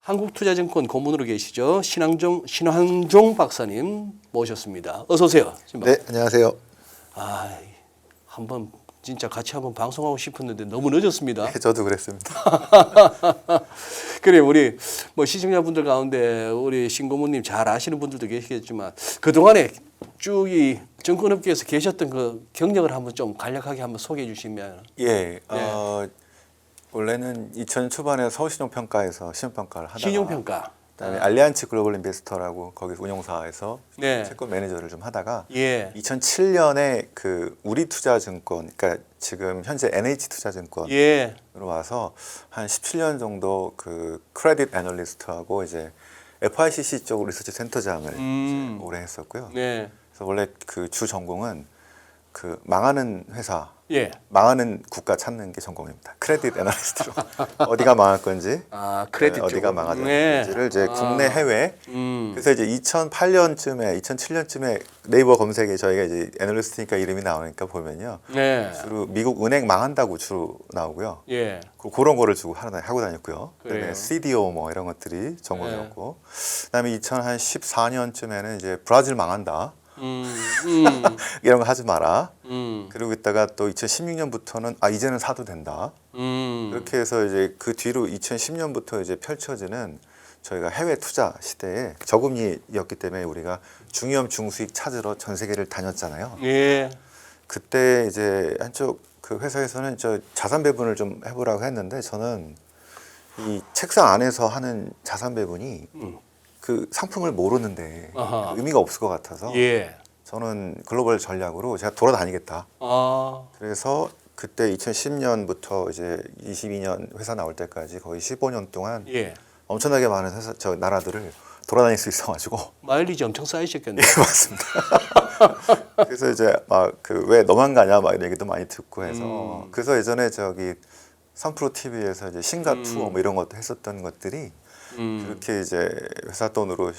한국투자증권 고문으로 계시죠. 신환종 박사님 모셨습니다. 어서 오세요. 네, 안녕하세요. 한번 진짜 같이 한번 방송하고 싶었는데 너무 늦었습니다. 네, 저도 그랬습니다. 그래 우리 뭐 시청자분들 가운데 우리 신고문님 잘 아시는 분들도 계시겠지만 그 동안에 쭉 이 증권업계에서 계셨던 그 경력을 한번 좀 간략하게 한번 소개해 주시면. 예, 원래는 2000년 초반에 서울신용평가에서 신용평가를 하다가 신용평가. 그다음에 알리안츠 글로벌 인베스터라고 거기서 운용사에서 네. 채권 매니저를 좀 하다가 예. 2007년에 그 우리투자증권, 그러니까 지금 현재 NH투자증권으로 예. 와서 한 17년 정도 그 크레딧 애널리스트하고 이제 FICC 쪽 리서치 센터장을 이제 오래 했었고요. 네. 그래서 원래 그 주 전공은 그 망하는 회사, 예. 망하는 국가 찾는 게 전공입니다. 크레딧 애널리스트로 어디가 망할 건지, 크레딧 어디가 쪽으로. 망하는지를 이제 국내 해외. 음. 그래서 이제 2008년쯤에, 2007년쯤에 네이버 검색에 저희가 이제 애널리스트니까 이름이 나오니까 보면요, 네. 주로 미국 은행 망한다고 주로 나오고요. 예. 그런 거를 주고 하고 다녔고요. 그래요. 그다음에 CDO 뭐 이런 것들이 전공이었고, 그다음에 2014년쯤에는 이제 브라질 망한다. 이런 거 하지 마라. 그리고 있다가 또 2016년부터는 이제는 사도 된다. 그렇게 해서 이제 그 뒤로 2010년부터 이제 펼쳐지는 저희가 해외 투자 시대에 저금리였기 때문에 우리가 중위험 중수익 찾으러 전 세계를 다녔잖아요. 예. 그때 이제 한쪽 그 회사에서는 저 자산 배분을 좀 해보라고 했는데 저는 이 책상 안에서 하는 자산 배분이 그 상품을 모르는데 아하. 의미가 없을 것 같아서 예. 저는 글로벌 전략으로 제가 돌아다니겠다. 그래서 그때 2010년부터 이제 22년 회사 나올 때까지 거의 15년 동안 예. 엄청나게 많은 나라들을 돌아다닐 수 있어가지고. 마일리지 엄청 쌓이셨겠네요. 예, 맞습니다. 그래서 이제 막 그 왜 너만 가냐 막 이런 얘기도 많이 듣고 해서 그래서 예전에 저기 3프로 TV에서 이제 신가 투어 뭐 이런 것도 했었던 것들이 그렇게 이제 회사 돈으로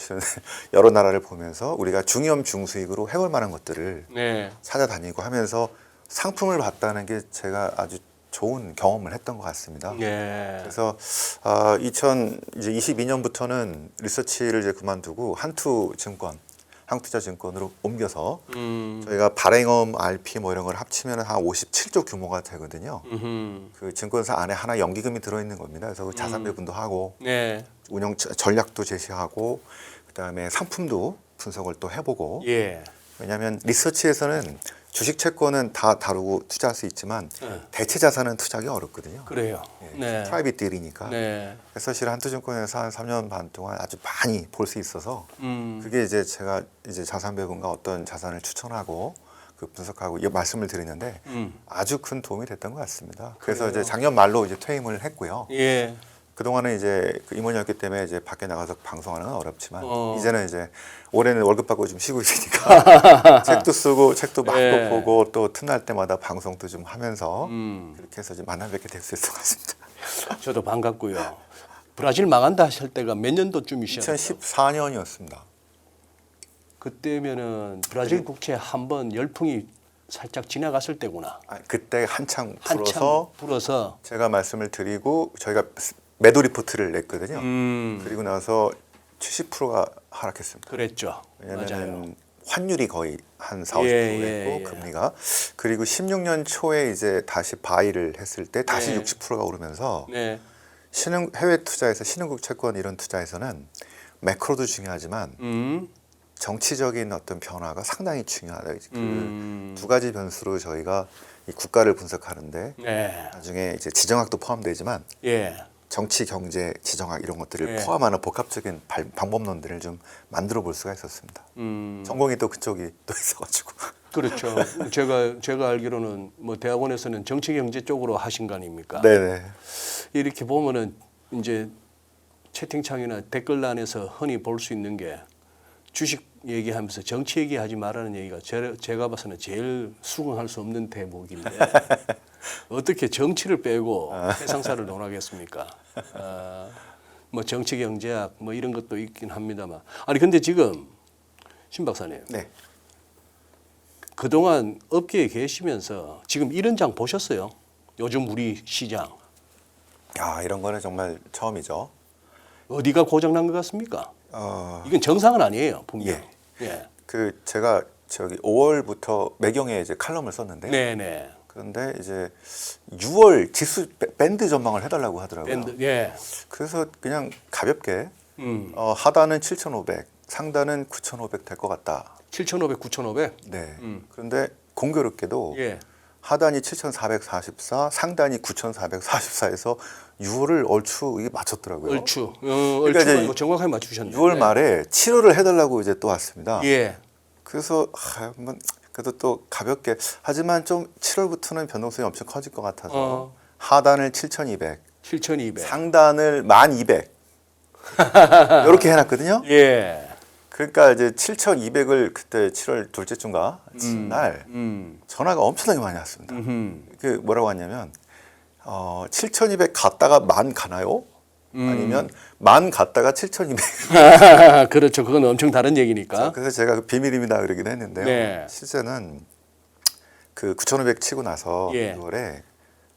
여러 나라를 보면서 우리가 중위험 중수익으로 해볼 만한 것들을 네. 찾아다니고 하면서 상품을 봤다는 게 제가 아주 좋은 경험을 했던 것 같습니다. 예. 그래서 2022년부터는 리서치를 이제 그만두고 한국투자증권으로 옮겨서 저희가 발행엄, RP 뭐 이런 걸 합치면 한 57조 규모가 되거든요. 그 증권사 안에 하나 연기금이 들어있는 겁니다. 그래서 자산 배분도 하고 네. 운영 전략도 제시하고 그다음에 상품도 분석을 또 해보고. 예. 왜냐하면 리서치에서는 주식 채권은 다 다루고 투자할 수 있지만 대체 자산은 투자하기 어렵거든요. 그래요. 네. 프라이빗 딜이니까. 네. 그래서 사실 한투증권에서 한 3년 반 동안 아주 많이 볼 수 있어서 그게 이제 제가 이제 자산 배분과 어떤 자산을 추천하고 그 분석하고 이 말씀을 드리는데 아주 큰 도움이 됐던 것 같습니다. 그래서 그래요. 이제 작년 말로 이제 퇴임을 했고요. 예. 그동안은 이제 그 임원이었기 때문에 이제 밖에 나가서 방송하는 건 어렵지만 이제는 이제 올해는 월급 받고 좀 쉬고 있으니까 책도 쓰고 책도 막 예. 보고 또 틈날 때마다 방송도 좀 하면서 그렇게 해서 좀 만나 뵙게 될 수 있을 것 같습니다. 저도 반갑고요. 브라질 망한다 하실 때가 몇 년도쯤이셨어요? 2014년이었습니다. 그때면은 브라질 국채 한번 열풍이 살짝 지나갔을 때구나. 그때 한창 한참 불어서 제가 말씀을 드리고 저희가 매도 리포트를 냈거든요. 그리고 나서 70%가 하락했습니다. 그랬죠. 맞아요. 왜냐하면 환율이 거의 한 4, 50% 예, 했고 금리가. 그리고 16년 초에 이제 다시 바이를 했을 때 다시 네. 60%가 오르면서 네. 해외 투자에서 신흥국 채권 이런 투자에서는 매크로도 중요하지만 정치적인 어떤 변화가 상당히 중요하다. 그 두 가지 변수로 저희가 이 국가를 분석하는데 네. 나중에 이제 지정학도 포함되지만 예. 정치, 경제, 지정학 이런 것들을 네. 포함하는 복합적인 방법론들을 좀 만들어 볼 수가 있었습니다. 전공이 또 그쪽이 또 있어가지고. 그렇죠. 제가 알기로는 뭐 대학원에서는 정치 경제 쪽으로 하신 거 아닙니까? 네네. 이렇게 보면은 이제 채팅창이나 댓글란에서 흔히 볼 수 있는 게 주식 얘기하면서 정치 얘기하지 말라는 얘기가 제가 봐서는 제일 수긍할 수 없는 대목인데 어떻게 정치를 빼고 세상사를 논하겠습니까? 뭐 정치 경제학 뭐 이런 것도 있긴 합니다만 아니 근데 지금 신 박사님 네. 그동안 업계에 계시면서 지금 이런 장 보셨어요? 요즘 우리 시장. 야, 이런 거는 정말 처음이죠. 어디가 고장난 것 같습니까? 이건 정상은 아니에요, 분명. 예. 그 제가 저기 5월부터 매경에 이제 칼럼을 썼는데 네네. 그런데 이제 6월 지수 밴드 전망을 해달라고 하더라고요. 밴드. 예. 그래서 그냥 가볍게 하단은 7,500, 상단은 9,500 될 것 같다. 7,500, 9,500. 네. 그런데 공교롭게도 예. 하단이 7,444, 상단이 9,444에서 6월을 얼추 이게 맞췄더라고요. 얼추. 그러니까 얼추가 이제 뭐 정확하게 맞추셨네요. 6월 말에 7월을 해달라고 이제 또 왔습니다. 예. 그래서 한번 그래도 또 가볍게 하지만 좀 7월부터는 변동성이 엄청 커질 것 같아서 하단을 7,200, 7,200. 상단을 1,200 이렇게 해놨거든요. 예. 그러니까 이제 7,200을 그때 7월 둘째 주인가 날 전화가 엄청나게 많이 왔습니다. 그 뭐라고 하냐면 7,200 갔다가 10,000 가나요? 아니면 10,000 갔다가 7,200. 그렇죠. 그건 엄청 다른 얘기니까. 그래서 제가 그 비밀입니다 그러긴 했는데요. 네. 실제는 그 9,500 치고 나서 예. 6월에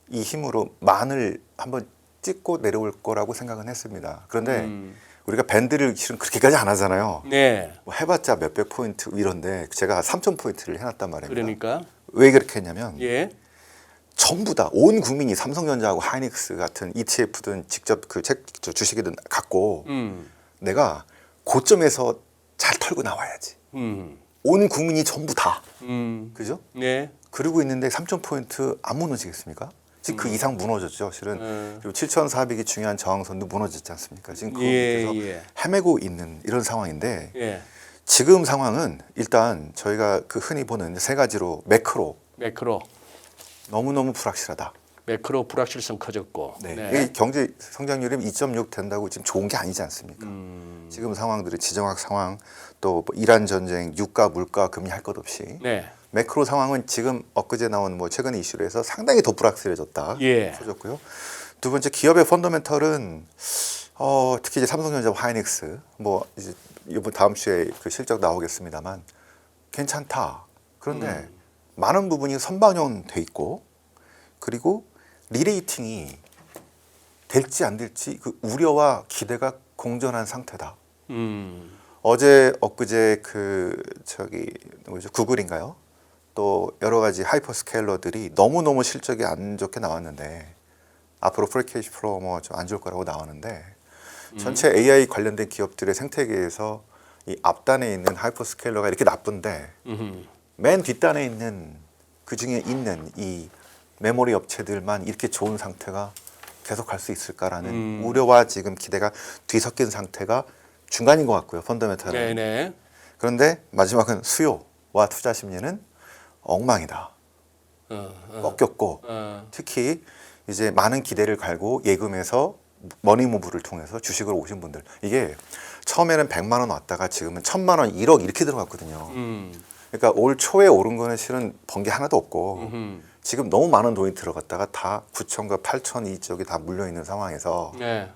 이 힘으로 10,000을 한번 찍고 내려올 거라고 생각은 했습니다. 그런데 우리가 밴드를 실은 그렇게까지 안 하잖아요. 네. 뭐 해봤자 몇백 포인트 이런데 제가 3,000포인트를 해놨단 말입니다. 그러니까. 왜 그렇게 했냐면 예. 전부 다 온 국민이 삼성전자하고 하이닉스 같은 ETF든 직접 그 주식이든 갖고 내가 고점에서 잘 털고 나와야지. 온 국민이 전부 다. 그죠? 네. 그러고 있는데 3,000포인트 안 무너지겠습니까? 지금 그 이상 무너졌죠. 실은 그리고 7,400이 중요한 저항선도 무너졌지 않습니까? 지금 그 밑에서 헤매고 있는 이런 상황인데 예. 지금 상황은 일단 저희가 그 흔히 보는 세 가지로 매크로 너무너무 불확실하다. 매크로 불확실성 커졌고. 네. 이 경제 성장률이 2.6 된다고 지금 좋은 게 아니지 않습니까? 지금 상황들이 지정학 상황 또뭐 이란 전쟁, 유가, 물가, 금리 할 것 없이 네. 매크로 상황은 지금 엊그제 나온 뭐 최근 이슈로 해서 상당히 더 불확실해졌다. 예. 커졌고요. 두 번째 기업의 펀더멘털은 특히 이제 삼성전자, 하이닉스 뭐 이제 이번 다음 주에 그 실적 나오겠습니다만 괜찮다. 그런데 많은 부분이 선반영돼 있고 그리고 리레이팅이 될지 안 될지 그 우려와 기대가 공존한 상태다. 어제 엊그제 그 저기 뭐죠 구글인가요? 또 여러 가지 하이퍼스케일러들이 너무너무 실적이 안 좋게 나왔는데 앞으로 프리케이시 플로우 뭐 좀 안 좋을 거라고 나왔는데 전체 AI 관련된 기업들의 생태계에서 이 앞단에 있는 하이퍼스케일러가 이렇게 나쁜데 맨 뒷단에 있는 그 중에 있는 이 메모리 업체들만 이렇게 좋은 상태가 계속 갈 수 있을까라는 우려와 지금 기대가 뒤섞인 상태가 중간인 것 같고요. 펀더멘탈은. 네네. 그런데 마지막은 수요와 투자 심리는 엉망이다. 꺾였고 특히 이제 많은 기대를 갈고 예금에서 머니무브를 통해서 주식으로 오신 분들 이게 처음에는 100만 원 왔다가 지금은 1,000만 원, 1억 이렇게 들어갔거든요. 그러니까 올 초에 오른 거는 실은 번 게 하나도 없고 지금 너무 많은 돈이 들어갔다가 다 9천과 8천 이쪽이 다 물려 있는 상황에서 네.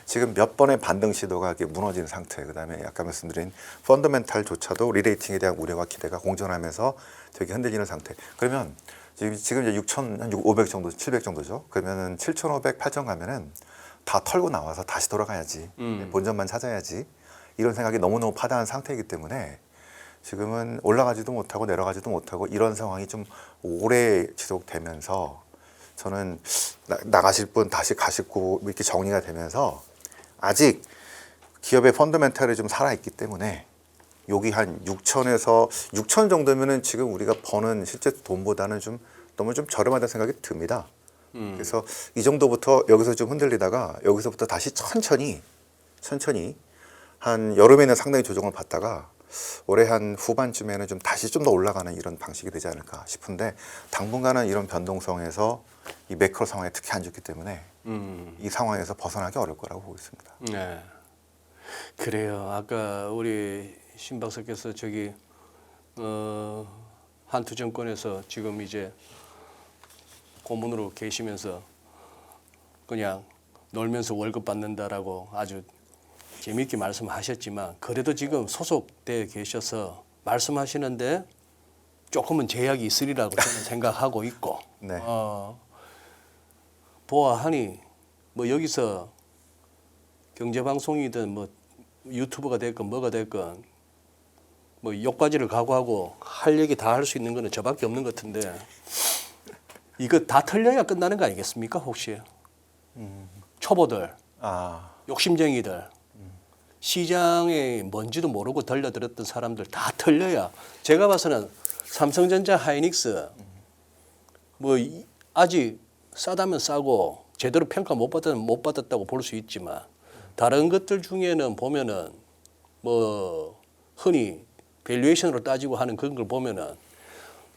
지금 몇 번의 반등 시도가 이렇게 무너진 상태. 그다음에 아까 말씀드린 펀더멘탈조차도 리레이팅에 대한 우려와 기대가 공존하면서 되게 흔들리는 상태. 그러면 지금 이제 6,500 정도, 700 정도죠. 그러면은 7,500, 8,000 가면은 다 털고 나와서 다시 돌아가야지. 본전만 찾아야지. 이런 생각이 너무너무 파다한 상태이기 때문에 지금은 올라가지도 못하고 내려가지도 못하고 이런 상황이 좀 오래 지속되면서 저는 나가실 분 다시 가시고 이렇게 정리가 되면서 아직 기업의 펀더멘탈이 좀 살아있기 때문에 여기 한 6천에서 6천 정도면은 지금 우리가 버는 실제 돈보다는 좀 너무 좀 저렴하다는 생각이 듭니다. 그래서 이 정도부터 여기서 좀 흔들리다가 여기서부터 다시 천천히 한 여름에는 상당히 조정을 받다가 올해 한 후반쯤에는 좀 다시 좀 더 올라가는 이런 방식이 되지 않을까 싶은데 당분간은 이런 변동성에서 이 매크로 상황이 특히 안 좋기 때문에 이 상황에서 벗어나기 어려울 거라고 보고 있습니다. 네. 그래요. 아까 우리 신 박사께서 저기 한투증권에서 지금 이제 고문으로 계시면서 그냥 놀면서 월급 받는다라고 아주 재미있게 말씀하셨지만 그래도 지금 소속돼 계셔서 말씀하시는데 조금은 제약이 있으리라고 저는 생각하고 있고 경제 방송이든 뭐 유튜브가 됐건 뭐가 됐건 뭐 욕바지를 각오하고 할 얘기 다 할 수 있는 거는 저밖에 없는 것 같은데 이거 다 털려야 끝나는 거 아니겠습니까 혹시? 초보들, 아, 욕심쟁이들, 시장에 뭔지도 모르고 들려들었던 사람들 다 털려야 제가 봐서는 삼성전자, 하이닉스 뭐 아직 싸다면 싸고 제대로 평가 못 받았다고 볼 수 있지만 다른 것들 중에는 보면은 뭐 흔히 밸류에이션으로 따지고 하는 그런 걸 보면은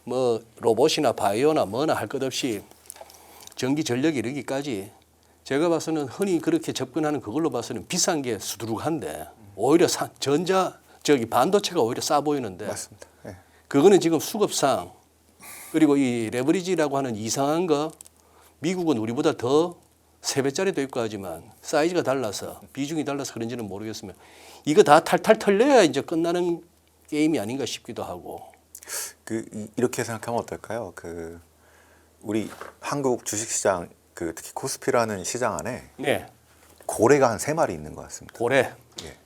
뭐 로봇이나 바이오나 뭐나 할 것 없이 전기 전력이 이르기까지 제가 봐서는 흔히 그렇게 접근하는 그걸로 봐서는 비싼 게 수두룩한데 오히려 반도체가 오히려 싸 보이는데 맞습니다. 예. 그거는 지금 수급상 그리고 이 레버리지라고 하는 이상한 거 미국은 우리보다 더 3배짜리도 있고 하지만 사이즈가 달라서 비중이 달라서 그런지는 모르겠으면 이거 다 탈탈 털려야 이제 끝나는 게임이 아닌가 싶기도 하고. 이렇게 생각하면 어떨까요? 우리 한국 주식시장 특히 코스피라는 시장 안에 네. 고래가 한 3마리 있는 것 같습니다. 고래. 예.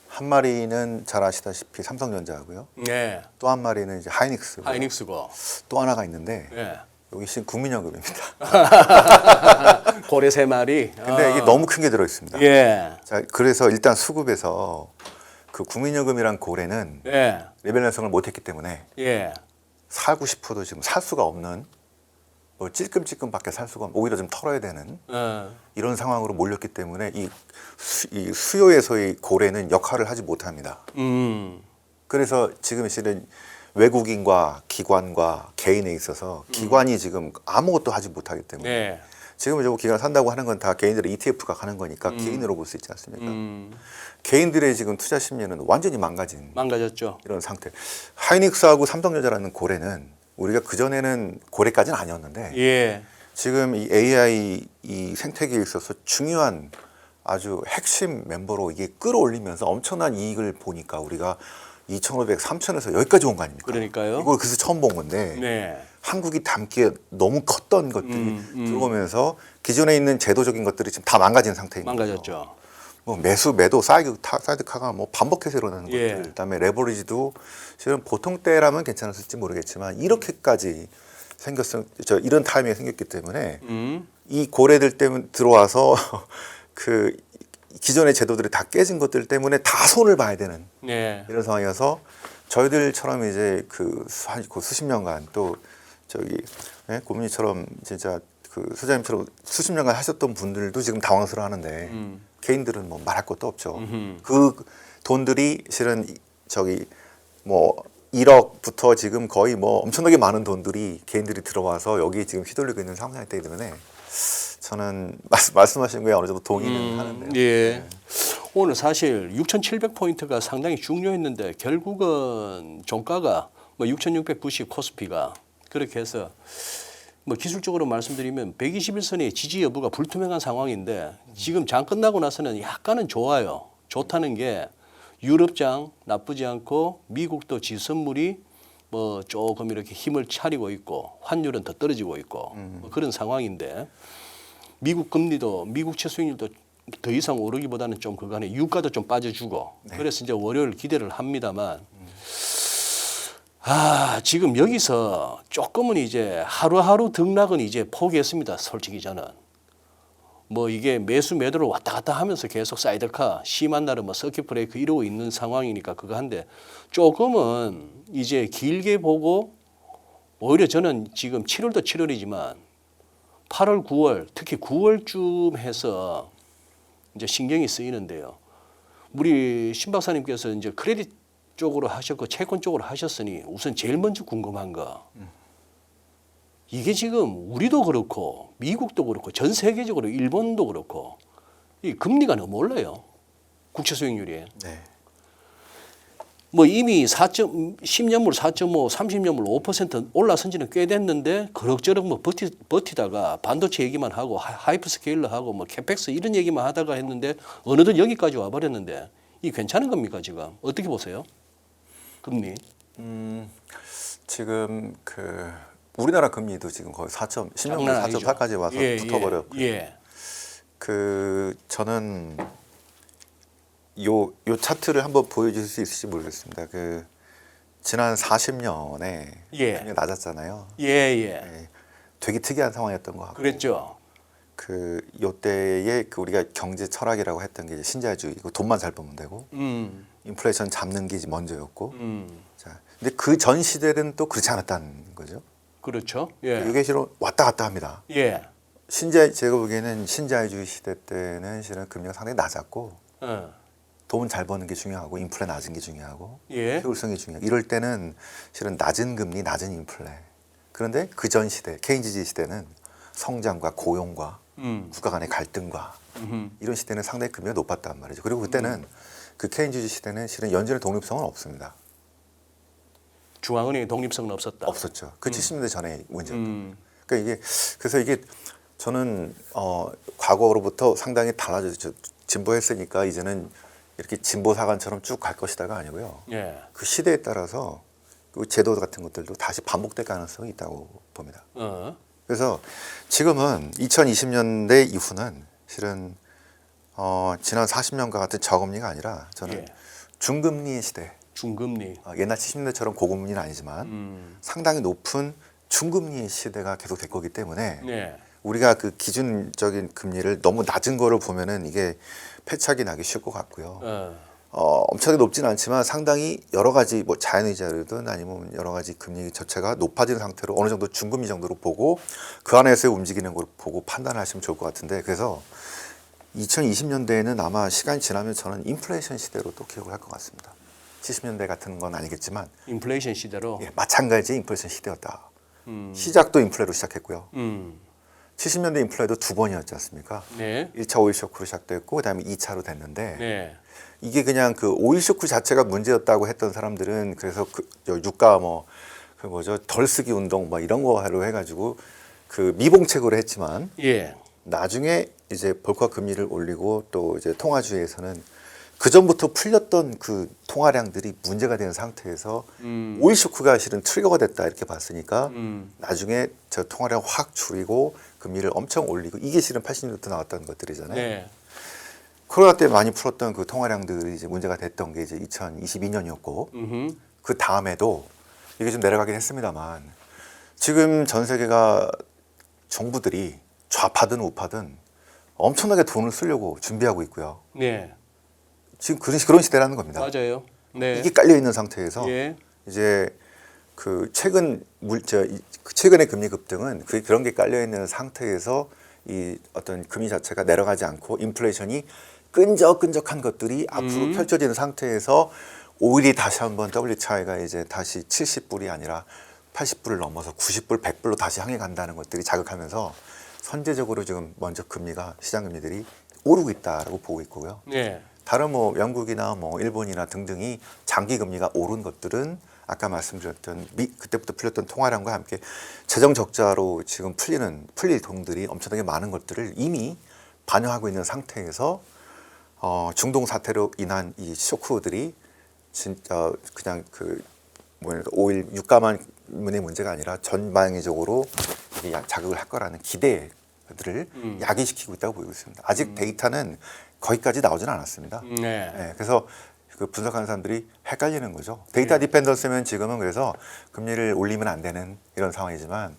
한 마리는 잘 아시다시피 삼성전자고요. 네. 또 한 마리는 이제 하이닉스고. 하이닉스고. 또 하나가 있는데 네. 여기 지금 국민연금입니다. 고래 3마리. 근데 이게 너무 큰 게 들어 있습니다. 예. 자, 그래서 일단 수급에서 그 국민연금이란 고래는 예. 레벨런성을 못했기 때문에 예. 살고 싶어도 지금 살 수가 없는 뭐 찔끔찔끔밖에 살 수가 없는 오히려 좀 털어야 되는 이런 상황으로 몰렸기 때문에 이 수요에서의 고래는 역할을 하지 못합니다. 그래서 지금 실은 외국인과 기관과 개인에 있어서 기관이 지금 아무것도 하지 못하기 때문에 네. 지금 저거 기관 산다고 하는 건 다 개인들의 ETF가 가는 거니까 개인으로 볼 수 있지 않습니까? 개인들의 지금 투자 심리는 완전히 망가졌죠. 이런 상태. 하이닉스하고 삼성전자라는 고래는 우리가 그전에는 고래까지는 아니었는데 예. 지금 이 AI 이 생태계에 있어서 중요한 아주 핵심 멤버로 이게 끌어올리면서 엄청난 이익을 보니까 우리가 2,500, 3,000에서 여기까지 온 거 아닙니까? 그러니까요. 이걸 그래서 처음 본 건데 네. 한국이 담기에 너무 컸던 것들이 들어오면서 기존에 있는 제도적인 것들이 지금 다 망가진 상태입니다. 망가졌죠. 뭐 매도 사이드카가 뭐 반복해서 일어나는 예. 것들, 그다음에 레버리지도 실은 보통 때라면 괜찮았을지 모르겠지만 이렇게까지 이런 타이밍이 생겼기 때문에 이 고래들 때문에 들어와서 그 기존의 제도들이 다 깨진 것들 때문에 다 손을 봐야 되는 네. 이런 상황이어서 저희들처럼 이제 그 수십 년간 또 고민이처럼 진짜 그 소장님처럼 수십 년간 하셨던 분들도 지금 당황스러워하는데 개인들은 뭐 말할 것도 없죠. 그 돈들이 실은 뭐 1억부터 지금 거의 뭐 엄청나게 많은 돈들이 개인들이 들어와서 여기 지금 휘둘리고 있는 상황이기 때문에 저는 말씀하신 거에 어느 정도 동의는 하는데요. 예. 오늘 사실 6,700포인트가 상당히 중요했는데 결국은 종가가 뭐 6,690 코스피가 그렇게 해서 뭐 기술적으로 말씀드리면 121선의 지지 여부가 불투명한 상황인데 지금 장 끝나고 나서는 약간은 좋아요. 좋다는 게 유럽장 나쁘지 않고 미국도 지선물이 뭐 조금 이렇게 힘을 차리고 있고 환율은 더 떨어지고 있고 뭐 그런 상황인데 미국 금리도 미국 채수익률도 더 이상 오르기보다는 좀 그간에 유가도 좀 빠져주고 네. 그래서 이제 월요일 기대를 합니다만 지금 여기서 조금은 이제 하루하루 등락은 이제 포기했습니다. 솔직히 저는 뭐 이게 매수 매도를 왔다 갔다 하면서 계속 사이드카 심한 날은 뭐 서킷 브레이크 이러고 있는 상황이니까 그거 한데 조금은 이제 길게 보고 오히려 저는 지금 7월도 7월이지만 8월, 9월 특히 9월쯤 해서 이제 신경이 쓰이는데요. 우리 신 박사님께서 이제 크레딧 쪽으로 하셨고 채권 쪽으로 하셨으니 우선 제일 먼저 궁금한 거 이게 지금 우리도 그렇고 미국도 그렇고 전 세계적으로 일본도 그렇고 이 금리가 너무 올라요. 국채 수익률이. 네. 뭐 이미 10년물 4.5, 30년물 5% 올라선 지는 꽤 됐는데 그럭저럭 뭐 버티다가 반도체 얘기만 하고 하이퍼스케일러 하고 뭐 캐펙스 이런 얘기만 하다가 했는데 어느덧 여기까지 와버렸는데 이 괜찮은 겁니까 지금? 어떻게 보세요? 금리? 지금 우리나라 금리도 지금 거의 10년물 4.4까지 와서 붙어버렸고 예. 저는 요 차트를 한번 보여줄 수 있을지 모르겠습니다. 그 지난 40년에 예. 굉장히 낮았잖아요. 예, 예. 네, 되게 특이한 상황이었던 것 같고. 그랬죠. 그 요때에 그 우리가 경제 철학이라고 했던 게 이제 신자유주의, 돈만 잘 벌면 되고 인플레이션 잡는 게 이제 먼저였고. 자, 근데 그 전 시대는 또 그렇지 않았다는 거죠. 그렇죠. 예. 이게 실은 왔다 갔다 합니다. 예. 제가 보기에는 신자유주의 시대 때는 실은 금리가 상당히 낮았고 돈 잘 버는 게 중요하고 인플레 낮은 게 중요하고 예. 효율성이 중요하고 이럴 때는 실은 낮은 금리, 낮은 인플레. 그런데 그 전 시대, 케인즈주의 시대는 성장과 고용과 국가 간의 갈등과 이런 시대는 상당히 금리가 높았단 말이죠. 그리고 그때는 그 케인즈주의 시대는 실은 연준의 독립성은 없습니다. 중앙은행의 독립성은 없었다. 없었죠. 그 70년대 전에 문제였다. 그러니까 그래서 이게 저는 과거로부터 상당히 달라졌죠. 진보했으니까 이제는 이렇게 진보 사관처럼 쭉 갈 것이다가 아니고요. 예. 그 시대에 따라서 그 제도 같은 것들도 다시 반복될 가능성이 있다고 봅니다. 그래서 지금은 2020년대 이후는 실은 지난 40년과 같은 저금리가 아니라 저는 예. 중금리의 시대. 중금리. 옛날 70년대처럼 고금리는 아니지만 상당히 높은 중금리의 시대가 계속 될 거기 때문에 네. 우리가 그 기준적인 금리를 너무 낮은 거를 보면은 이게 패착이 나기 쉬울 것 같고요. 엄청나게 높지는 않지만 상당히 여러 가지 뭐 자연이자든 아니면 여러 가지 금리 자체가 높아진 상태로 어느 정도 중금리 정도로 보고 그 안에서 움직이는 걸 보고 판단하시면 좋을 것 같은데 그래서 2020년대에는 아마 시간이 지나면 저는 인플레이션 시대로 또 기억을 할 것 같습니다. 70년대 같은 건 아니겠지만 인플레이션 시대로. 예, 마찬가지 인플레이션 시대였다. 시작도 인플레로 시작했고요. 70년대 인플레도 두 번이었지 않습니까? 네. 1차 오일 쇼크로 시작됐고 그다음에 2차로 됐는데 네. 이게 그냥 그 오일 쇼크 자체가 문제였다고 했던 사람들은 그래서 유가 그 뭐죠 덜 쓰기 운동 뭐 이런 거로 해가지고 그 미봉책으로 했지만 예. 나중에 이제 볼과 금리를 올리고 또 이제 통화주의에서는 그 전부터 풀렸던 그 통화량들이 문제가 되는 상태에서 오일 쇼크가 실은 트리거가 됐다 이렇게 봤으니까 나중에 저 통화량 확 줄이고 금리를 엄청 올리고 이게 실은 80년부터 나왔던 것들이잖아요. 네. 코로나 때 많이 풀었던 그 통화량들이 이제 문제가 됐던 게 이제 2022년이었고 그 다음에도 이게 좀 내려가긴 했습니다만 지금 전 세계가 정부들이 좌파든 우파든 엄청나게 돈을 쓰려고 준비하고 있고요. 네. 지금 그런 시대라는 겁니다. 맞아요. 네. 이게 깔려 있는 상태에서 예. 이제 그 최근의 금리 급등은 그런 게 깔려 있는 상태에서 이 어떤 금리 자체가 내려가지 않고 인플레이션이 끈적끈적한 것들이 앞으로 펼쳐지는 상태에서 오일이 다시 한번 WTI가 이제 다시 70불이 아니라 80불을 넘어서 90불, 100불로 다시 향해 간다는 것들이 자극하면서 선제적으로 지금 먼저 금리가 시장 금리들이 오르고 있다라고 보고 있고요. 네. 다른 뭐 영국이나 뭐 일본이나 등등이 장기 금리가 오른 것들은 아까 말씀드렸던 그때부터 풀렸던 통화량과 함께 재정 적자로 지금 풀릴 돈들이 엄청나게 많은 것들을 이미 반영하고 있는 상태에서 중동 사태로 인한 이 쇼크들이 진짜 그냥 오일 유가만의 문제가 아니라 전방위적으로 자극을 할 거라는 기대들을 야기시키고 있다고 보이고 있습니다. 아직 데이터는 거기까지 나오진 않았습니다. 네, 그래서 그 분석하는 사람들이 헷갈리는 거죠. 데이터 디펜던스면 지금은 그래서 금리를 올리면 안 되는 이런 상황이지만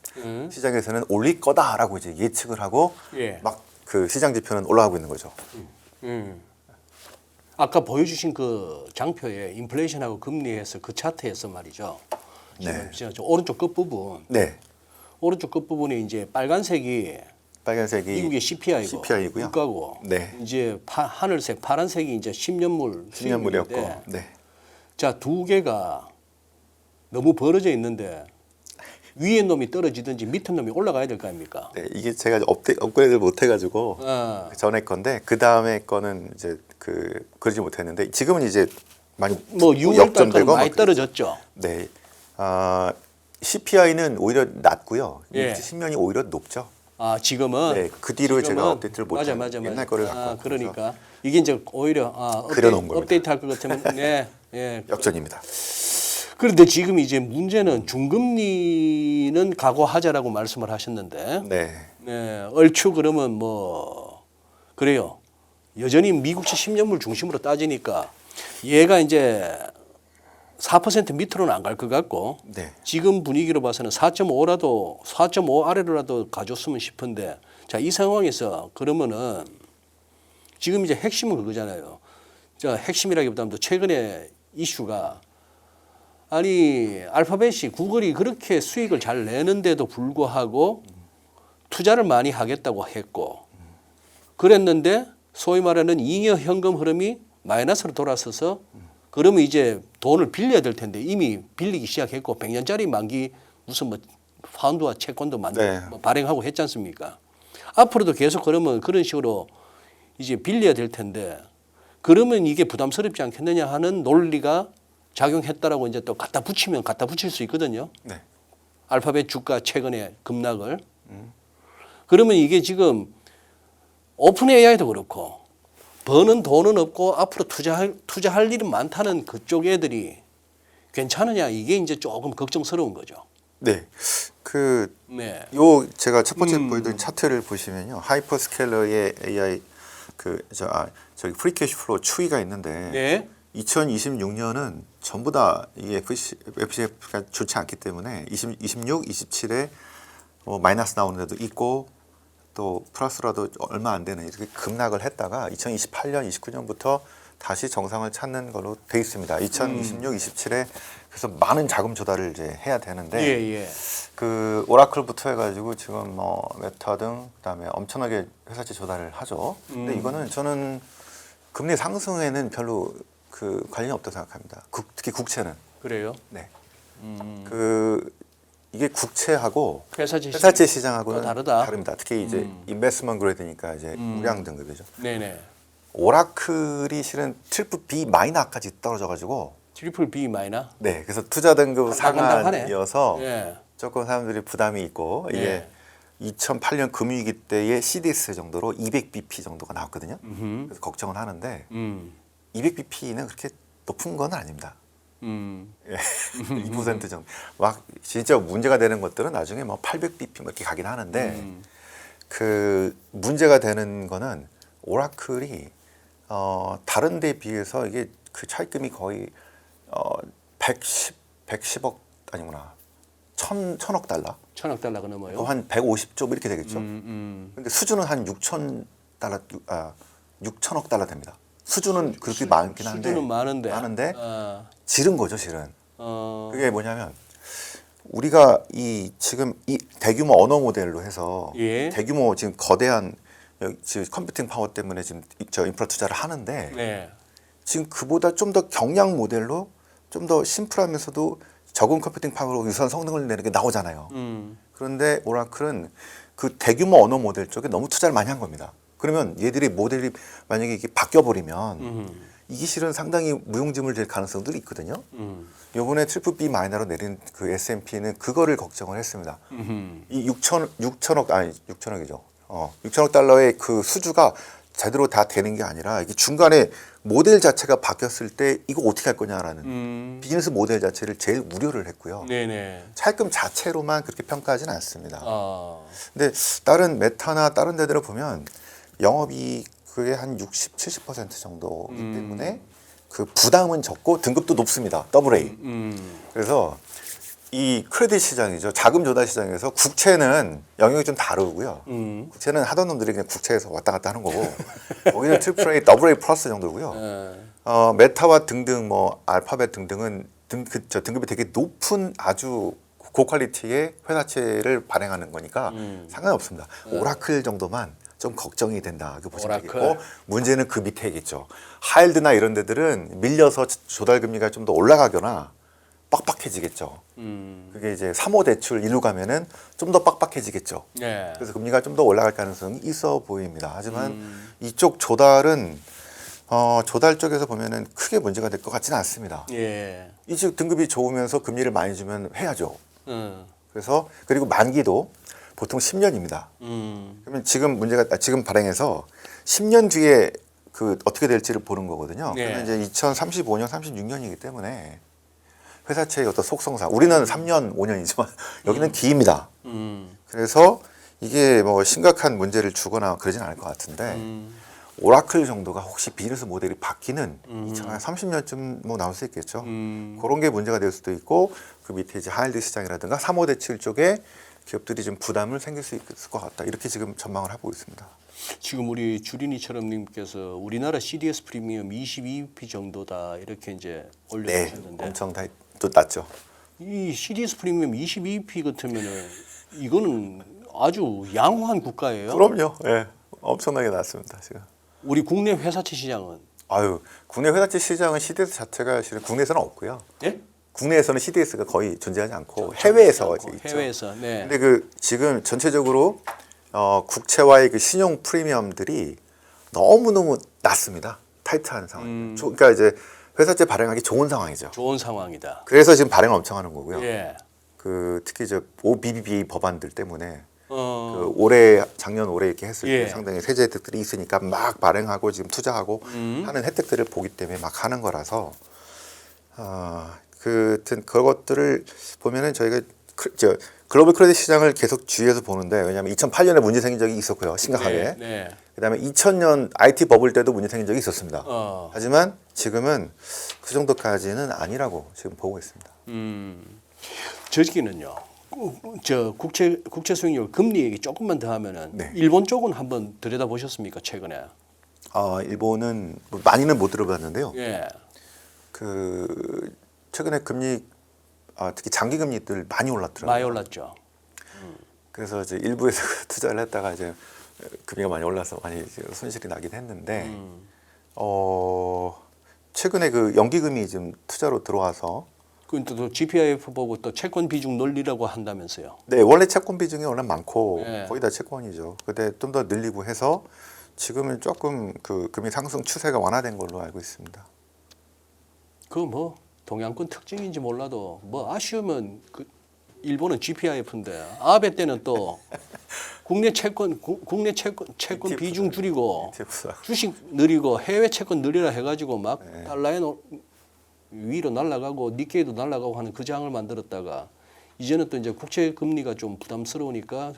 시장에서는 올릴 거다라고 이제 예측을 하고 예. 막 그 시장 지표는 올라가고 있는 거죠. 아까 보여주신 그 장표에 인플레이션하고 금리에서 그 차트에서 말이죠. 네. 지금 저 오른쪽 끝 부분, 네, 오른쪽 끝 부분에 이제 빨간색이 빨간색이 미국의 CPI고, CPI고요. 유가고, 네. 이제 하늘색, 파란색이 이제 10년물 10년물이었고, 네. 자, 두 개가 너무 벌어져 있는데 위에 놈이 떨어지든지 밑에 놈이 올라가야 될 거 아닙니까? 네, 이게 제가 업그레이드를 못 해가지고 전에 건데 그 다음에 거는 이제 그러지 못했는데 지금은 이제 많이 뭐 6월 달까지 많이 떨어졌죠. 네, CPI는 오히려 낮고요. 예. 10년이 오히려 높죠. 아, 지금은 네, 그 뒤로 제가 업데이트를 못 맞아. 옛날 거를 갖고 왔고 그러니까 이게 이제 오히려 그려놓은 겁니다. 업데이트 할 것 같으면 네, 예. 역전입니다. 그런데 지금 이제 문제는 중금리는 각오하자라고 말씀을 하셨는데, 네, 네, 얼추 그러면 뭐 그래요. 여전히 미국채 10년물 중심으로 따지니까 얘가 이제 4% 밑으로는 안 갈 것 같고 네. 지금 분위기로 봐서는 4.5 아래로라도 가줬으면 싶은데 자, 이 상황에서 그러면은 지금 이제 핵심은 그거잖아요. 자, 핵심이라기보다는 최근에 이슈가 아니 알파벳이 구글이 그렇게 수익을 잘 내는데도 불구하고 투자를 많이 하겠다고 했고 그랬는데 소위 말하는 잉여 현금 흐름이 마이너스로 돌아서서 그러면 이제 돈을 빌려야 될 텐데 이미 빌리기 시작했고 100년짜리 만기 무슨 뭐 파운드와 채권도 네. 뭐 발행하고 했지 않습니까? 앞으로도 계속 그러면 그런 식으로 이제 빌려야 될 텐데 그러면 이게 부담스럽지 않겠느냐 하는 논리가 작용했다라고 이제 또 갖다 붙이면 갖다 붙일 수 있거든요. 네. 알파벳 주가 최근에 급락을. 그러면 이게 지금 오픈 AI도 그렇고 버는 돈은 없고 앞으로 투자할 일은 많다는 그쪽 애들이 괜찮으냐 이게 이제 조금 걱정스러운 거죠. 네. 그 네. 요 제가 첫 번째 보여드린 차트를 보시면요. 하이퍼스케일러의 AI 저기 프리캐시플로우 추이가 있는데 네. 2026년은 전부 다 이 FCF가 좋지 않기 때문에 26, 27에 마이너스 나오는 데도 있고 또 플러스라도 얼마 안 되는 이렇게 급락을 했다가 2028년, 29년부터 다시 정상을 찾는 걸로 돼 있습니다. 2026, 27에 그래서 많은 자금 조달을 이제 해야 되는데 예. 그 오라클부터 해가지고 지금 뭐 메타 등 그다음에 엄청나게 회사채 조달을 하죠. 근데 이거는 저는 금리 상승에는 별로 그 관련이 없다고 생각합니다. 특히 국채는. 그래요. 네. 그 이게 국채하고 회사채 시장하고는 다르다. 다릅니다. 특히 이제 인베스트먼트 그레이드니까 이제 우량 등급이죠. 네네. 오라클이 실은 트리플 B 마이너까지 떨어져가지고 트리플 B 마이너. 네, 그래서 투자 등급 간당간당하네. 상한이어서 예. 조금 사람들이 부담이 있고 이게 2008년 금융위기 때의 CDS 정도로 200bp 정도가 나왔거든요. 그래서 걱정은 하는데 200bp는 그렇게 높은 건 아닙니다. 예. 2% 정도. 막 진짜 문제가 되는 것들은 나중에 뭐 800bp 뭐 이렇게 가긴 하는데 그 문제가 되는 거는 오라클이 다른 데 비해서 이게 그 차입금이 거의 110억 아니구나. 천억 달러. 1,000억 달러가 넘어요. 한 150조 이렇게 되겠죠. 근데 수준은 한 6천억 달러 됩니다. 수준은 그렇게 많긴 한데 수준은 많은데 지른 거죠, 실은. 어. 그게 뭐냐면 우리가 지금 이 대규모 언어 모델로 해서 예. 대규모 지금 거대한 지금 컴퓨팅 파워 때문에 지금 저 인프라 투자를 하는데 네. 지금 그보다 좀 더 경량 모델로 좀 더 심플하면서도 적은 컴퓨팅 파워로 유사한 성능을 내는 게 나오잖아요. 그런데 오라클은 그 대규모 언어 모델 쪽에 너무 투자를 많이 한 겁니다. 그러면 얘들이 모델이 만약에 이게 바뀌어버리면 이게 실은 상당히 무용지물 될 가능성들이 있거든요. 요번에 트리플 B 마이너로 내린 그 S&P는 그거를 걱정을 했습니다. 이 6천억이죠. 6천억 달러의 그 수주가 제대로 다 되는 게 아니라 이게 중간에 모델 자체가 바뀌었을 때 이거 어떻게 할 거냐라는 비즈니스 모델 자체를 제일 우려를 했고요. 네네. 차입금 자체로만 그렇게 평가하지는 않습니다. 근데 다른 메타나 다른 데들을 보면 영업이 그게 한 60, 70% 정도이기 때문에 그 부담은 적고 등급도 높습니다. AA. 그래서 이 크레딧 시장이죠. 자금 조달 시장에서 국채는 영역이 좀 다르고요. 국채는 하던 놈들이 그냥 국채에서 왔다 갔다 하는 거고 거기는 트리플 A, 더블 A 플러스 정도고요. 메타와 등등 뭐 알파벳 등등은 등급이 되게 높은 아주 고퀄리티의 회사채를 발행하는 거니까 상관이 없습니다. 오라클 정도만 좀 걱정이 된다. 이렇게 보시면 되겠고 문제는 그 밑에겠죠. 하일드나 이런 데들은 밀려서 조달 금리가 좀 더 올라가거나 빡빡해지겠죠. 그게 이제 3호 대출 일로 가면은 좀 더 빡빡해지겠죠. 네. 그래서 금리가 좀 더 올라갈 가능성이 있어 보입니다. 하지만 이쪽 조달은 조달 쪽에서 보면은 크게 문제가 될 것 같지는 않습니다. 예. 이쪽 등급이 좋으면서 금리를 많이 주면 해야죠. 그래서 그리고 만기도 보통 10년입니다. 그러면 지금 발행해서 10년 뒤에 그 어떻게 될지를 보는 거거든요. 네. 그러면 이제 2035년, 36년이기 때문에 회사채의 어떤 속성상 우리는 3년, 5년이지만 여기는 기입니다. 그래서 이게 뭐 심각한 문제를 주거나 그러진 않을 것 같은데 오라클 정도가 혹시 비즈니스 모델이 바뀌는 2030년쯤 뭐 나올 수 있겠죠. 그런 게 문제가 될 수도 있고 그 밑에 이제 하이힐드 시장이라든가 3호 대출 쪽에 기업들이 좀 부담을 생길 수 있을 것 같다. 이렇게 지금 전망을 하고 있습니다. 지금 우리 주린이처럼 님께서 우리나라 CDS 프리미엄 22p 정도다 이렇게 이제 네, 올려주셨는데 엄청 또 낮죠. 이 CDS 프리미엄 22p 같으면은 이거는 아주 양호한 국가예요. 그럼요. 예, 엄청나게 낮습니다 지금. 우리 국내 회사채 시장은 아유, 국내 회사채 시장은 CDS 자체가 실은 국내에서는 없고요. 예? 국내에서는 CDS가 거의 존재하지 않고 해외에서 이제 있죠. 해외에서 네. 근데 그 지금 전체적으로 국채와의 그 신용 프리미엄들이 너무너무 낮습니다. 타이트한 상황. 그러니까 이제 회사채 발행하기 좋은 상황이죠. 좋은 상황이다. 그래서 지금 발행을 엄청 하는 거고요. 예. 그 특히 저 OBBB 법안들 때문에 어, 그 작년 올해 이렇게 했을 예. 때 상당히 세제 혜택들이 있으니까 막 발행하고 지금 투자하고 하는 혜택들을 보기 때문에 막 하는 거라서 그것들을 보면은 저희가 글로벌 크레딧 시장을 계속 주의해서 보는데 왜냐하면 2008년에 문제 생긴 적이 있었고요, 심각하게. 네, 네. 그다음에 2000년 IT 버블 때도 문제 생긴 적이 있었습니다. 하지만 지금은 그 정도까지는 아니라고 지금 보고 있습니다. 저기는요. 저 국채 수익률 금리 얘기 조금만 더 하면은 네. 일본 쪽은 한번 들여다 보셨습니까 최근에? 일본은 뭐 많이는 못 들어봤는데요. 예. 그 최근에 금리 특히 장기 금리들 많이 올랐더라고요. 많이 올랐죠. 그래서 이제 일부에서 투자를 했다가 이제 금리가 많이 올라서 많이 이제 손실이 나긴 했는데 최근에 그 연기금이 좀 투자로 들어와서 또 GPIF 보고 또 채권 비중 늘리라고 한다면서요. 네, 원래 채권 비중이 원래 많고 네. 거의 다 채권이죠. 근데 좀 더 늘리고 해서 지금은 조금 그 금리 상승 추세가 완화된 걸로 알고 있습니다. 그 뭐 동양권 특징인지 몰라도 뭐 아쉬우면 그 일본은 GPIF인데 아베 때는 또 국내 채권 ETF 비중 줄이고 ETF사. 주식 늘리고 해외 채권 늘리라 해가지고 막 네. 달러에 위로 날아가고 니케이도 날아가고 하는 그 장을 만들었다가 이제는 또 이제 국채 금리가 좀 부담스러우니까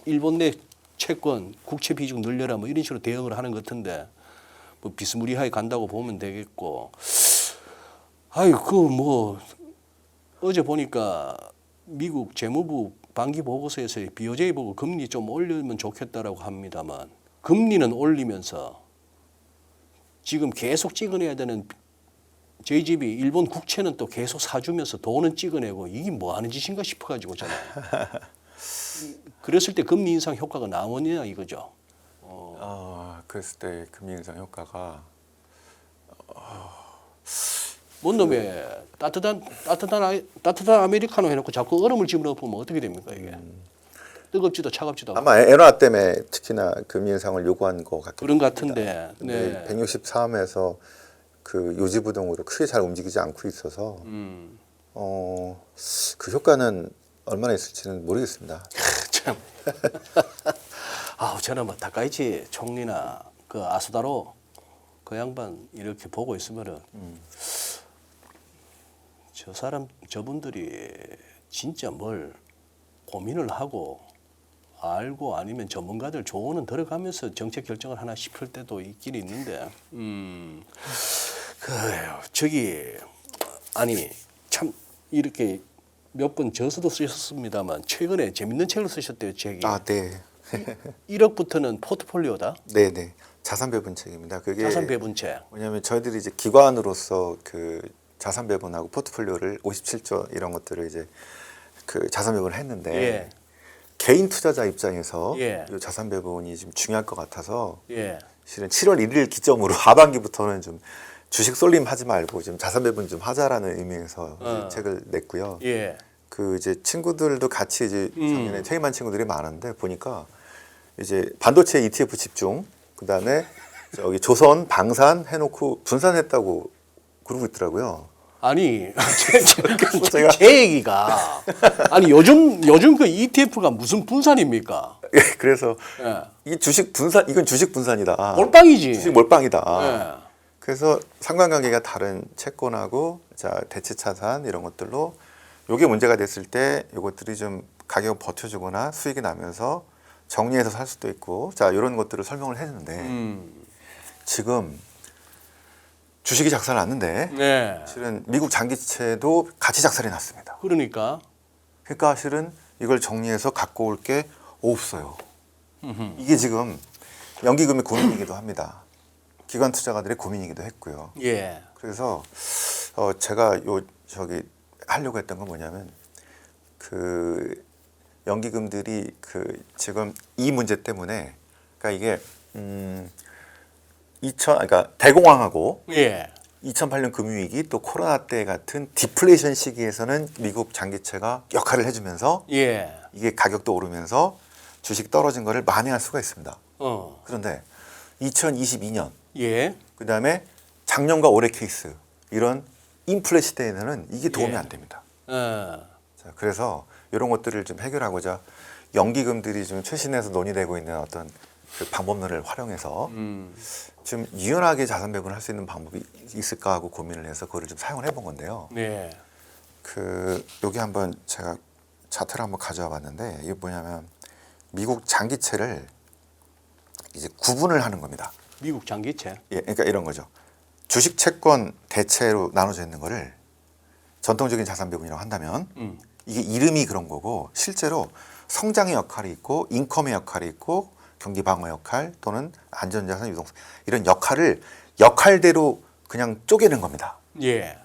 일본 내 채권 국채 비중 늘려라 뭐 이런 식으로 대응을 하는 것 같은데 뭐 비스무리하게 간다고 보면 되겠고. 아유 그 뭐 어제 보니까 미국 재무부 반기 보고서에서 BOJ 보고 금리 좀 올리면 좋겠다라고 합니다만 금리는 올리면서 지금 계속 찍어내야 되는 JGB 일본 국채는 또 계속 사주면서 돈은 찍어내고 이게 뭐 하는 짓인가 싶어가지고 저는 그랬을 때 금리 인상 효과가 나오느냐 이거죠. 그랬을 때 금리 인상 효과가 뭔 놈의 따뜻한 아메리카노 해놓고 자꾸 얼음을 집어넣으면 어떻게 됩니까 이게? 뜨겁지도 차갑지도 않고. 아마 엔화 때문에 특히나 금리 인상을 요구한 것 같긴 그런 것 같은데. 네. 163에서 그 요지부동으로 크게 잘 움직이지 않고 있어서 그 효과는 얼마나 있을지는 모르겠습니다. 참. 저는 뭐 다카이치 총리나 그 아수다로 그 양반 이렇게 보고 있으면은 저분들이 진짜 뭘 고민을 하고 알고 아니면 전문가들 조언은 들어가면서 정책 결정을 하나 싶을 때도 있긴 있는데 저기 아니 참 이렇게 몇 번 저서도 쓰셨습니다만 최근에 재밌는 책을 쓰셨대요. 책이. 네. 1억부터는 포트폴리오다. 네네. 자산 배분책입니다. 그게 자산 배분책. 왜냐하면 저희들이 이제 기관으로서 그 자산 배분하고 포트폴리오를 57조 이런 것들을 이제 그 자산 배분을 했는데 예. 개인 투자자 입장에서 예. 이 자산 배분이 좀 중요할 것 같아서 예. 실은 7월 1일 기점으로 하반기부터는 좀 주식 쏠림 하지 말고 좀 자산 배분 좀 하자라는 의미에서 이 책을 냈고요. 예. 그 이제 친구들도 같이 이제 작년에 퇴임한 친구들이 많은데 보니까 이제 반도체 ETF 집중, 그다음에 저기 조선, 방산 해놓고 분산했다고 그러고 있더라고요. 아니 제가- 제 얘기가 아니 요즘 그 ETF가 무슨 분산입니까? 그래서 예. 이 주식 분산, 이건 주식 분산이다. 몰빵이지. 주식 몰빵이다. 예. 그래서 상관관계가 다른 채권하고 대체 자산 이런 것들로 요게 문제가 됐을 때 요것들이 좀 가격 버텨주거나 수익이 나면서 정리해서 살 수도 있고 자 이런 것들을 설명을 했는데 지금 주식이 작살 났는데 네. 실은 미국 장기채도 같이 작살이 났습니다. 그러니까 그러니까 실은 이걸 정리해서 갖고 올 게 없어요. 이게 지금 연기금의 고민이기도 합니다. 기관 투자가들의 고민이기도 했고요. 예. 그래서 제가 하려고 했던 건 뭐냐면 그 연기금들이 그 지금 이 문제 때문에 그러니까 이게 그러니까 대공황하고 예. 2008년 금융위기 또 코로나 때 같은 디플레이션 시기에서는 미국 장기채가 역할을 해주면서 예. 이게 가격도 오르면서 주식 떨어진 거를 만회할 수가 있습니다. 그런데 2022년 예. 그다음에 작년과 올해 케이스 이런 인플레 시대에는 이게 도움이 예. 안 됩니다. 어. 자, 그래서 이런 것들을 좀 해결하고자 연기금들이 좀 최신에서 논의되고 있는 어떤 그 방법론을 활용해서 좀 유연하게 자산 배분을 할 수 있는 방법이 있을까 하고 고민을 해서 그거를 좀 사용을 해본 건데요. 네. 그 여기 한번 제가 차트를 한번 가져와 봤는데 이게 뭐냐면 미국 장기채를 이제 구분을 하는 겁니다. 미국 장기채. 예, 그러니까 이런 거죠. 주식 채권 대체로 나눠져 있는 거를 전통적인 자산 배분이라고 한다면 이게 이름이 그런 거고 실제로 성장의 역할이 있고 인컴의 역할이 있고 경기 방어 역할 또는 안전자산 유동성 이런 역할대로 그냥 쪼개는 겁니다. 예.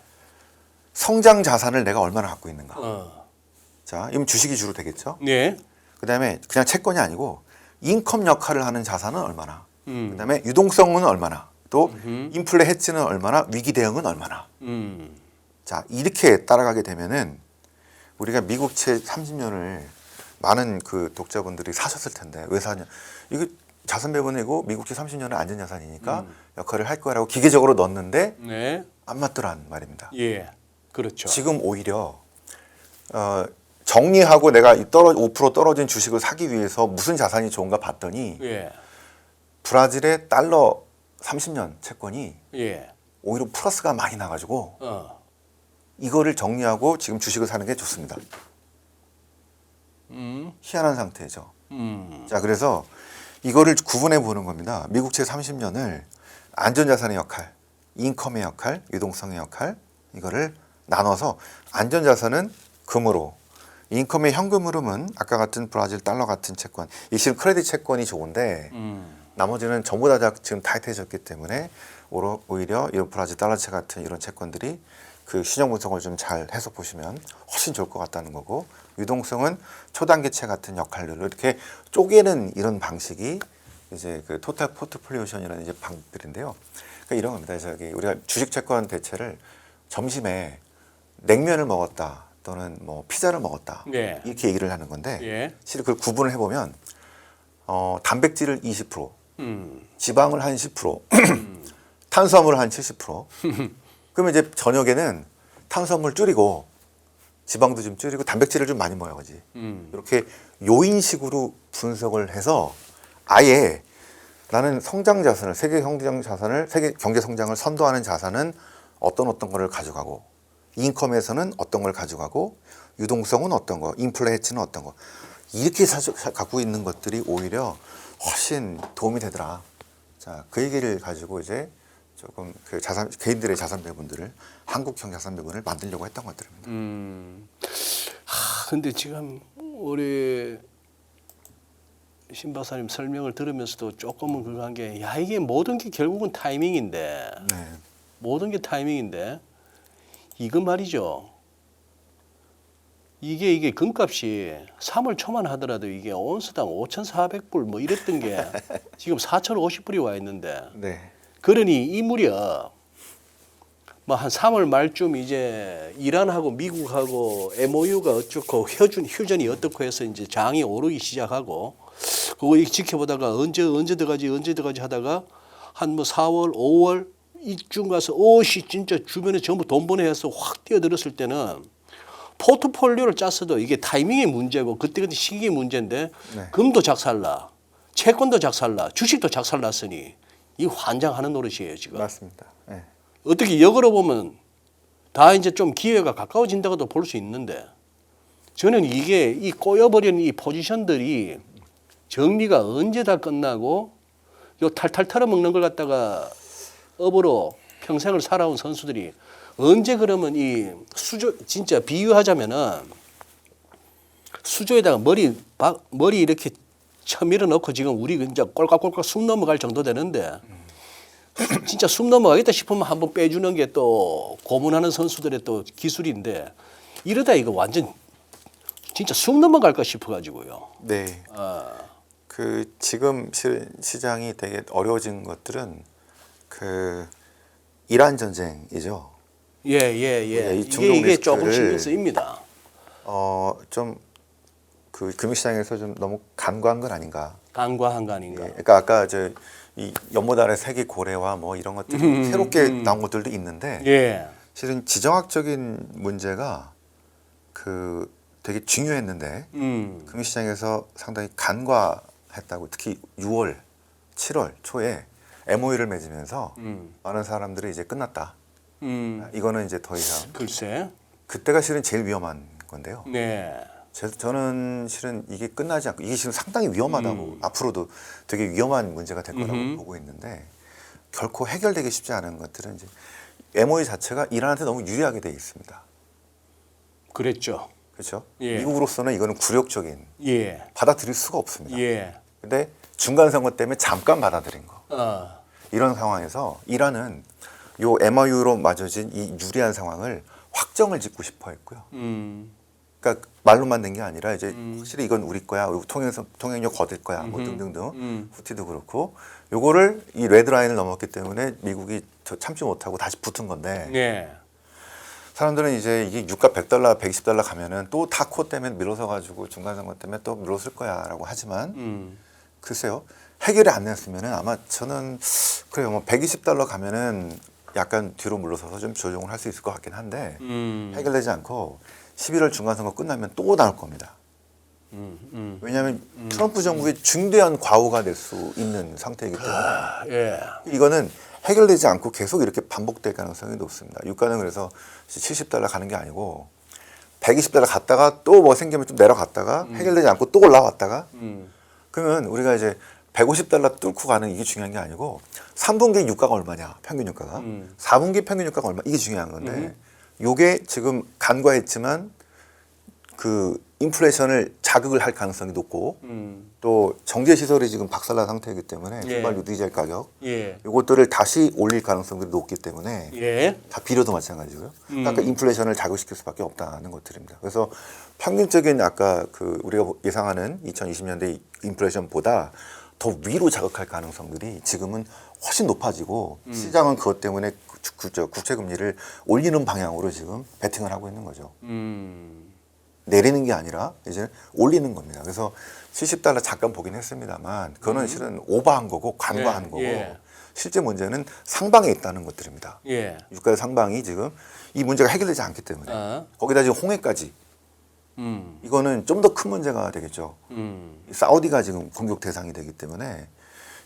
성장 자산을 내가 얼마나 갖고 있는가. 어. 자, 이건 주식이 주로 되겠죠. 네. 그다음에 그냥 채권이 아니고 인컴 역할을 하는 자산은 얼마나. 그다음에 유동성은 얼마나. 또 인플레 해치는 얼마나. 위기 대응은 얼마나. 자, 이렇게 따라가게 되면은 우리가 미국채 30년을 많은 그 독자분들이 사셨을 텐데 왜 사냐? 이거 자산 배분이고 미국채 30년은 안전 자산이니까 역할을 할 거라고 기계적으로 넣었는데 네. 안 맞더란 말입니다. 예. 그렇죠. 지금 오히려 정리하고 내가 5% 떨어진 주식을 사기 위해서 무슨 자산이 좋은가 봤더니 예. 브라질의 달러 30년 채권이 예. 오히려 플러스가 많이 나가지고 어. 이거를 정리하고 지금 주식을 사는 게 좋습니다. 희한한 상태죠. 자, 그래서 이거를 구분해 보는 겁니다. 미국채 30년을 안전자산의 역할, 인컴의 역할, 유동성의 역할 이거를 나눠서 안전자산은 금으로, 인컴의 현금 흐름은 아까 같은 브라질 달러 같은 채권, 이 실은 크레딧 채권이 좋은데 나머지는 전부 다 지금 타이트해졌기 때문에 오히려 이 브라질 달러채 같은 이런 채권들이 그 신용 분석을 좀 잘 해서 보시면 훨씬 좋을 것 같다는 거고 유동성은 초단기채 같은 역할들로 이렇게 쪼개는 이런 방식이 이제 그 토탈 포트폴리오션이라는 이제 방법들인데요. 그러니까 이런 겁니다. 저기 우리가 주식 채권 대체를 점심에 냉면을 먹었다 또는 뭐 피자를 먹었다 예. 이렇게 얘기를 하는 건데 예. 실은 그걸 구분을 해보면 단백질을 20%, 지방을 한 10%, 탄수화물을 한 70%. 그러면 이제 저녁에는 탄수화물 줄이고 지방도 좀 줄이고 단백질을 좀 많이 먹어야지. 이렇게 요인식으로 분석을 해서 아예 나는 성장 자산을 세계 경제 성장을 선도하는 자산은 어떤 거를 가져가고 인컴에서는 어떤 걸 가져가고 유동성은 어떤 거, 인플레 해치는 어떤 거 이렇게 갖고 있는 것들이 오히려 훨씬 도움이 되더라. 자, 그 얘기를 가지고 이제 조금 그 개인들의 자산 배분들을 한국형 자산 배분을 만들려고 했던 것들입니다. 근데 지금 우리 신 박사님 설명을 들으면서도 조금은 그거 한 게 야 이게 모든 게 결국은 타이밍인데 네. 모든 게 타이밍인데 이거 말이죠. 이게 금값이 3월 초만 하더라도 이게 온스당 5,400불 뭐 이랬던 게 지금 4,050불이 와 있는데 네. 그러니 이 무렵 뭐 한 3월 말쯤 이제 이란하고 미국하고 MOU가 어쩌고 휴전이 어떻고 해서 이제 장이 오르기 시작하고 그거 지켜보다가 언제 들어가지 하다가 한 뭐 4월, 5월 이쯤 가서 진짜 주변에 전부 돈 보내서 확 뛰어들었을 때는 포트폴리오를 짰어도 이게 타이밍의 문제고 그때 시기의 문제인데 네. 금도 작살나, 채권도 작살나, 주식도 작살났으니 이 환장하는 노릇이에요 지금. 맞습니다. 네. 어떻게 역으로 보면 다 이제 좀 기회가 가까워진다고도 볼 수 있는데 저는 이게 이 꼬여버린 이 포지션들이 정리가 언제 다 끝나고 요 탈탈 털어먹는 걸 갖다가 업으로 평생을 살아온 선수들이 언제 그러면 이 수조 진짜 비유하자면은 수조에다가 머리 이렇게 쳐밀어 넣고 지금 우리 이제 꼴깍꼴깍 숨 넘어갈 정도 되는데 진짜 숨 넘어가겠다 싶으면 한번 빼주는 게 또 고문하는 선수들의 또 기술인데 이러다 이거 완전 진짜 숨 넘어갈까 싶어가지고요. 네. 그 지금 시장이 되게 어려워진 것들은 그 이란 전쟁이죠. 예. 이 중동 이게 조금 리스크를 신경 쓰입니다. 좀 그 금융시장에서 좀 너무 간과한 건 아닌가. 간과한 거 아닌가. 예, 그러니까 아까 이 연못 아래 세계 고래와 뭐 이런 것들이 새롭게 나온 것들도 있는데 예. 실은 지정학적인 문제가 그 되게 중요했는데 금융시장에서 상당히 간과했다고. 특히 6월, 7월 초에 MOU를 맺으면서 많은 사람들이 이제 끝났다. 이거는 이제 더 이상 글쎄. 그때가 실은 제일 위험한 건데요. 네. 저는 실은 이게 끝나지 않고 이게 지금 상당히 위험하다고 앞으로도 되게 위험한 문제가 될 거라고 보고 있는데 결코 해결되기 쉽지 않은 것들은 이제 MOU 자체가 이란한테 너무 유리하게 돼 있습니다. 그랬죠. 그렇죠? 예. 미국으로서는 이거는 굴욕적인 예. 받아들일 수가 없습니다. 예. 근데 중간 선거 때문에 잠깐 받아들인 거. 이런 상황에서 이란은 요 MOU로 맺어진 이 유리한 상황을 확정을 짓고 싶어 했고요. 그러니까 말로만 된 게 아니라 이제 확실히 이건 우리 거야. 통행료 거둘 거야. 뭐 등등등. 후티도 그렇고 요거를 이 레드라인을 넘었기 때문에 미국이 참지 못하고 다시 붙은 건데 네. 사람들은 이제 이게 유가 $100, $120 가면은 또 타코 때문에 밀어서 가지고 중간 선거 때문에 또 밀었을 거야라고 하지만 글쎄요. 해결이 안 됐으면은 아마 저는 그래요. 뭐 $120 가면은 약간 뒤로 물러서서 좀 조정을 할 수 있을 것 같긴 한데 해결되지 않고 11월 중간선거 끝나면 또 나올 겁니다. 왜냐하면 트럼프 정부의 중대한 과오가 될 수 있는 상태이기 때문에 예. 이거는 해결되지 않고 계속 이렇게 반복될 가능성이 높습니다. 유가는 그래서 $70 가는 게 아니고 $120 갔다가 또 뭐 생기면 좀 내려갔다가 해결되지 않고 또 올라왔다가 그러면 우리가 이제 $150 뚫고 가는 이게 중요한 게 아니고 3분기 유가가 얼마냐 평균 유가가 4분기 평균 유가가 얼마 이게 중요한 건데 요게 지금 간과했지만 그 인플레이션을 자극을 할 가능성이 높고 또 정제 시설이 지금 박살난 상태이기 때문에 예. 휘발유 디젤 가격 예. 요것들을 다시 올릴 가능성들이 높기 때문에 예. 다 비료도 마찬가지고요. 그러니까 인플레이션을 자극시킬 수밖에 없다는 것들입니다. 그래서 평균적인 아까 그 우리가 예상하는 2020년대 인플레이션보다 더 위로 자극할 가능성들이 지금은 훨씬 높아지고 시장은 그것 때문에 국채 금리를 올리는 방향으로 지금 베팅을 하고 있는 거죠. 내리는 게 아니라 이제 올리는 겁니다. 그래서 $70 잠깐 보긴 했습니다만 그거는 실은 오버한 거고 간과한 예, 거고 예. 실제 문제는 상방에 있다는 것들입니다. 예. 유가의 상방이 지금 이 문제가 해결되지 않기 때문에 거기다 지금 홍해까지 이거는 좀 더 큰 문제가 되겠죠. 사우디가 지금 공격 대상이 되기 때문에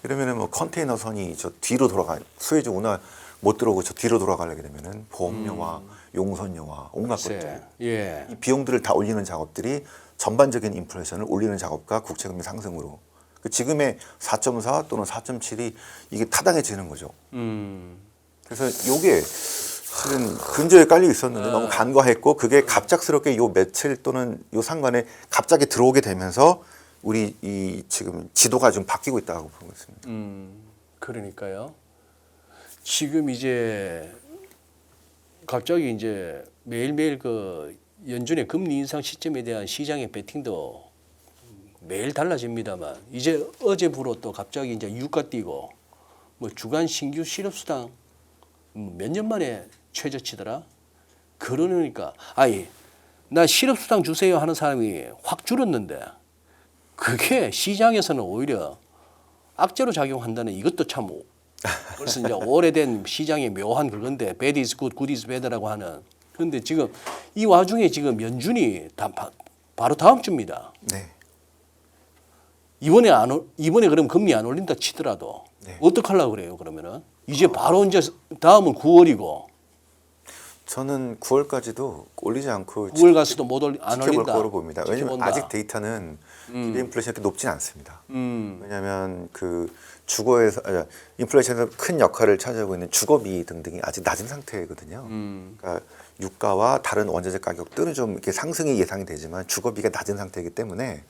이러면은 뭐 컨테이너 선이 저 뒤로 수에즈 운하 못 들어오고 저 뒤로 돌아가려게 되면은 보험료와 용선료와 온갖 것들 예. 이 비용들을 다 올리는 작업들이 전반적인 인플레이션을 올리는 작업과 국채금리 상승으로 그 지금의 4.4 또는 4.7이 이게 타당해지는 거죠. 그래서 요게 실은 근저에 깔려 있었는데 너무 간과했고 그게 갑작스럽게 요 며칠 또는 요 상관에 갑자기 들어오게 되면서 우리 이 지금 지도가 좀 바뀌고 있다고 보고 있습니다. 그러니까요. 지금 이제 갑자기 이제 매일매일 그 연준의 금리 인상 시점에 대한 시장의 베팅도 매일 달라집니다만 이제 어제부로 또 갑자기 이제 유가 뛰고 뭐 주간 신규 실업수당 몇 년 만에 최저치더라. 그러니까 나 실업수당 주세요 하는 사람이 확 줄었는데 그게 시장에서는 오히려 악재로 작용한다는 이것도 참 벌써 이제 오래된 시장의 묘한 그건데 bad is good, good is bad라고 하는. 그런데 지금 이 와중에 지금 연준이 바로 다음 주입니다. 네. 이번에 그럼 금리 안 올린다 치더라도 어떡하려고 그래요 그러면은 이제 바로 이제 다음은 9월이고. 저는 9월까지도 올리지 않고 9월 가서도 안 지켜볼 올린다. 거로 봅니다. 왜냐하면 지켜본다. 아직 데이터는 기대 인플레이션이 그렇게 높진 않습니다. 음. 왜냐하면 그 주거에서 인플레이션에서 큰 역할을 차지하고 있는 주거비 등등이 아직 낮은 상태거든요. 그러니까 유가와 다른 원자재 가격들은 좀 이렇게 상승이 예상이 되지만 주거비가 낮은 상태이기 때문에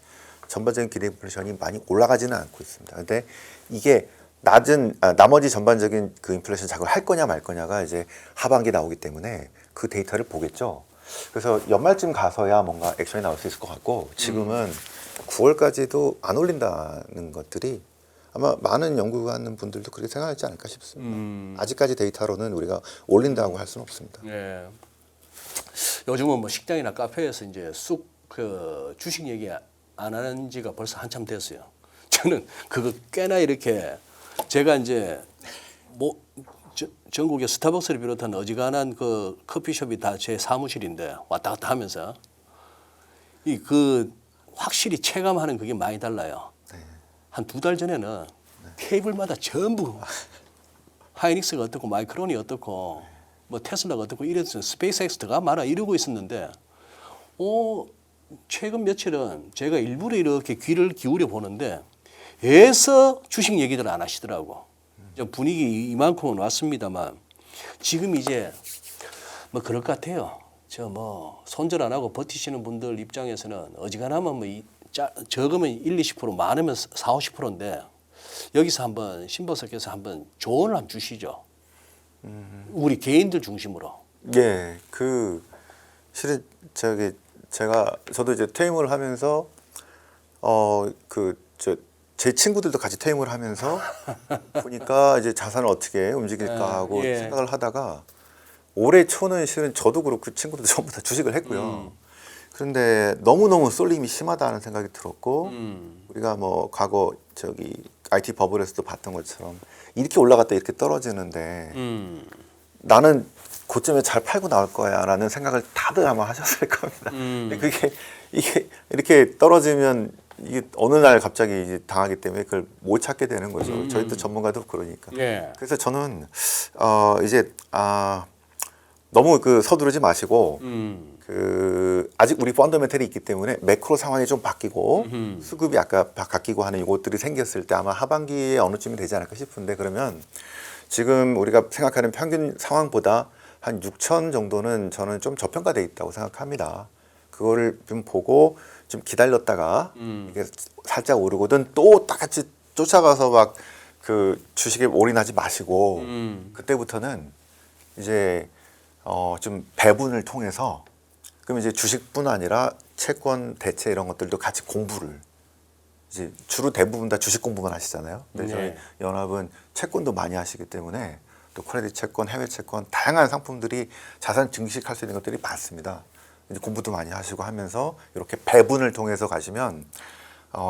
전반적인 기대 인플레이션이 많이 올라가지는 않고 있습니다. 근데 이게 나머지 전반적인 그 인플레이션 작업을 할 거냐 말 거냐가 이제 하반기에 나오기 때문에 그 데이터를 보겠죠. 그래서 연말쯤 가서야 뭔가 액션이 나올 수 있을 것 같고 지금은 9월까지도 안 올린다는 것들이 아마 많은 연구하는 분들도 그렇게 생각하지 않을까 싶습니다. 아직까지 데이터로는 우리가 올린다고 할 수는 없습니다. 예. 요즘은 뭐 식당이나 카페에서 이제 쑥 그 주식 얘기 안 하는 지가 벌써 한참 됐어요. 저는 그거 꽤나 이렇게 제가 이제 뭐 전국의 스타벅스를 비롯한 어지간한 그 커피숍이 다 제 사무실인데 왔다 갔다 하면서 이 그 확실히 체감하는 그게 많이 달라요. 한 2달 전에는 테이블마다 전부 하이닉스가 어떻고 마이크론이 어떻고 뭐 테슬라가 어떻고 이래서 스페이스X가 많아 이러고 있었는데 최근 며칠은 제가 일부러 이렇게 귀를 기울여 보는데 애써 주식 얘기들 안 하시더라고. 분위기 이만큼은 왔습니다만 지금 이제 뭐 그럴 것 같아요. 저 뭐 손절 안 하고 버티시는 분들 입장에서는 어지간하면 뭐 적으면 1, 20% 많으면 4, 50%인데 여기서 한번 신보석께서 한번 조언을 한번 주시죠. 우리 개인들 중심으로. 예, 그 실은 저도 이제 퇴임을 하면서 제 친구들도 같이 퇴임을 하면서 보니까 이제 자산을 어떻게 움직일까 하고 예. 생각을 하다가 올해 초는 실은 저도 그렇고 친구들도 전부 다 주식을 했고요. 그런데 너무너무 쏠림이 심하다는 생각이 들었고 우리가 뭐 과거 IT 버블에서도 봤던 것처럼 이렇게 올라갔다 이렇게 떨어지는데 나는 고점에 잘 팔고 나올 거야라는 생각을 다들 아마 하셨을 겁니다. 근데 이게 이렇게 떨어지면 이게 어느 날 갑자기 이제 당하기 때문에 그걸 못 찾게 되는 거죠. 저희도 전문가도 그러니까. 예. 그래서 저는 이제 너무 서두르지 마시고 아직 우리 펀더멘털이 있기 때문에 매크로 상황이 좀 바뀌고 수급이 아까 바뀌고 하는 이것들이 생겼을 때 아마 하반기에 어느쯤이 되지 않을까 싶은데 그러면 지금 우리가 생각하는 평균 상황보다 한 6천 정도는 저는 좀 저평가돼 있다고 생각합니다. 그거를 좀 보고 좀 기다렸다가 이게 살짝 오르거든 또 똑같이 쫓아가서 막 그 주식에 올인하지 마시고 그때부터는 이제 좀 배분을 통해서 그럼 이제 주식뿐 아니라 채권, 대체 이런 것들도 같이 공부를 이제 주로 대부분 다 주식 공부만 하시잖아요. 근데 저희 연합은 채권도 많이 하시기 때문에 또 크레딧 채권, 해외 채권 다양한 상품들이 자산 증식할 수 있는 것들이 많습니다. 이제 공부도 많이 하시고 하면서 이렇게 배분을 통해서 가시면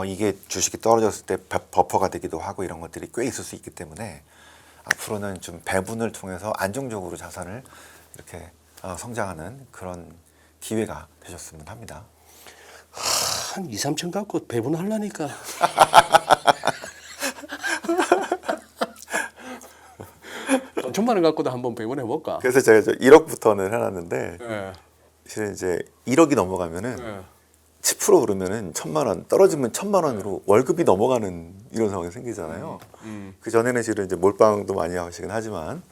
이게 주식이 떨어졌을 때 버퍼가 되기도 하고 이런 것들이 꽤 있을 수 있기 때문에 앞으로는 좀 배분을 통해서 안정적으로 자산을 이렇게 성장하는 그런 기회가 되셨으면 합니다. 한 2, 3천 갖고 배분하려니까. 천만 원 갖고도 한번 배분해 볼까? 그래서 제가 1억부터는 해놨는데 예. 실은 이제 1억이 넘어가면은 예. 10% 오르면은 1,000만 원 떨어지면 1,000만 원으로 월급이 넘어가는 이런 상황이 생기잖아요. 그 전에는 실은 이제 몰빵도 많이 하시긴 하지만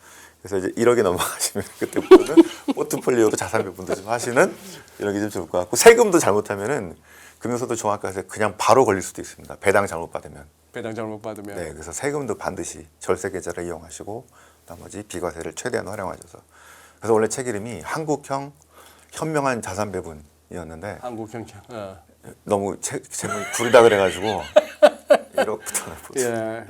그래서 이제 1억이 넘어가시면 그때부터는 포트폴리오로 자산 배분도 좀 하시는 이런 게 좀 좋을 것 같고 세금도 잘못하면은 금융소득 종합과세에 그냥 바로 걸릴 수도 있습니다. 배당 잘못 받으면. 배당 잘못 받으면. 네, 그래서 세금도 반드시 절세 계좌를 이용하시고 나머지 비과세를 최대한 활용하셔서. 그래서 원래 책 이름이 한국형 현명한 자산 배분이었는데 한국형편. 너무 제목이 구리다 그래가지고 1억부터는 예.